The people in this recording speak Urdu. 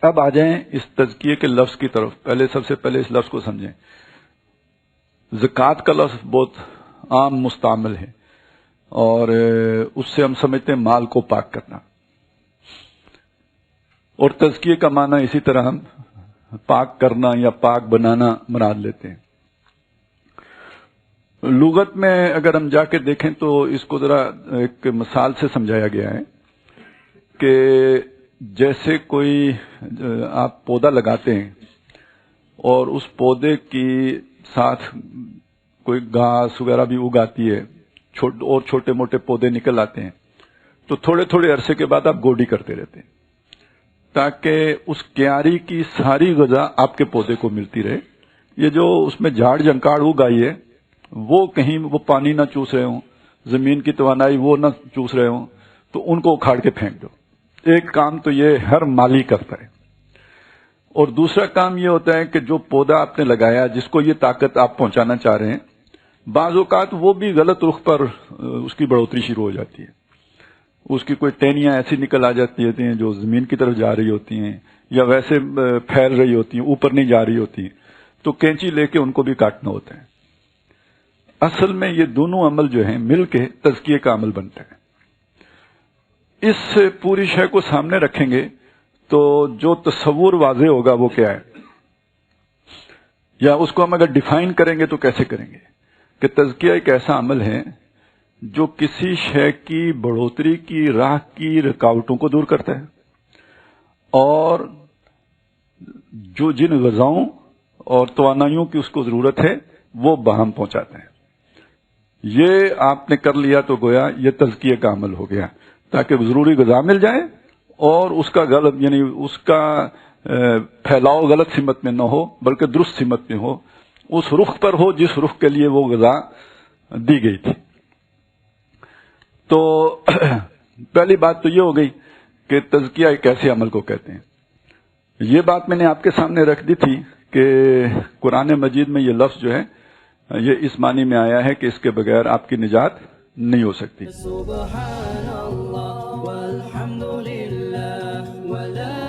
اب آ جائیں اس تزکیے کے لفظ کی طرف. سب سے پہلے اس لفظ کو سمجھیں. زکوٰۃ کا لفظ بہت عام مستعمل ہے اور اس سے ہم سمجھتے ہیں مال کو پاک کرنا, اور تزکیے کا معنی اسی طرح ہم پاک کرنا یا پاک بنانا مراد لیتے ہیں. لغت میں اگر ہم جا کے دیکھیں تو اس کو ذرا ایک مثال سے سمجھایا گیا ہے کہ جیسے کوئی آپ پودا لگاتے ہیں اور اس پودے کی ساتھ کوئی گھاس وغیرہ بھی اگاتی ہے اور چھوٹے موٹے پودے نکل آتے ہیں, تو تھوڑے تھوڑے عرصے کے بعد آپ گوڈی کرتے رہتے ہیں تاکہ اس کیاری کی ساری غذا آپ کے پودے کو ملتی رہے. یہ جو اس میں جھاڑ جھنکاڑ اگائی ہے وہ کہیں وہ پانی نہ چوس رہے ہوں, زمین کی توانائی وہ نہ چوس رہے ہوں, تو ان کو اکھاڑ کے پھینک دو. ایک کام تو یہ ہر مالی کرتا ہے, اور دوسرا کام یہ ہوتا ہے کہ جو پودا آپ نے لگایا جس کو یہ طاقت آپ پہنچانا چاہ رہے ہیں, بعض اوقات وہ بھی غلط رخ پر اس کی بڑھوتری شروع ہو جاتی ہے. اس کی کوئی ٹہنیاں ایسی نکل آ جاتی ہوتی ہیں جو زمین کی طرف جا رہی ہوتی ہیں, یا ویسے پھیل رہی ہوتی ہیں, اوپر نہیں جا رہی ہوتی ہیں, تو کینچی لے کے ان کو بھی کاٹنا ہوتا ہے. اصل میں یہ دونوں عمل جو ہیں مل کے تزکیے کا عمل بنتا ہے. اس پوری شے کو سامنے رکھیں گے تو جو تصور واضح ہوگا وہ کیا ہے, یا اس کو ہم اگر ڈیفائن کریں گے تو کیسے کریں گے کہ تزکیہ ایک ایسا عمل ہے جو کسی شے کی بڑھوتری کی راہ کی رکاوٹوں کو دور کرتا ہے, اور جو جن غذاؤں اور توانائیوں کی اس کو ضرورت ہے وہ بہم پہنچاتا ہے. یہ آپ نے کر لیا تو گویا یہ تزکیے کا عمل ہو گیا, تاکہ ضروری غذا مل جائے اور اس کا غلط یعنی اس کا پھیلاؤ غلط سمت میں نہ ہو بلکہ درست سمت میں ہو, اس رخ پر ہو جس رخ کے لیے وہ غذا دی گئی تھی. تو پہلی بات تو یہ ہو گئی کہ تزکیہ ایک ایسے عمل کو کہتے ہیں. یہ بات میں نے آپ کے سامنے رکھ دی تھی کہ قرآن مجید میں یہ لفظ جو ہے یہ اس معنی میں آیا ہے کہ اس کے بغیر آپ کی نجات نہیں ہو سکتی. سبحان اللہ والحمد للہ ولا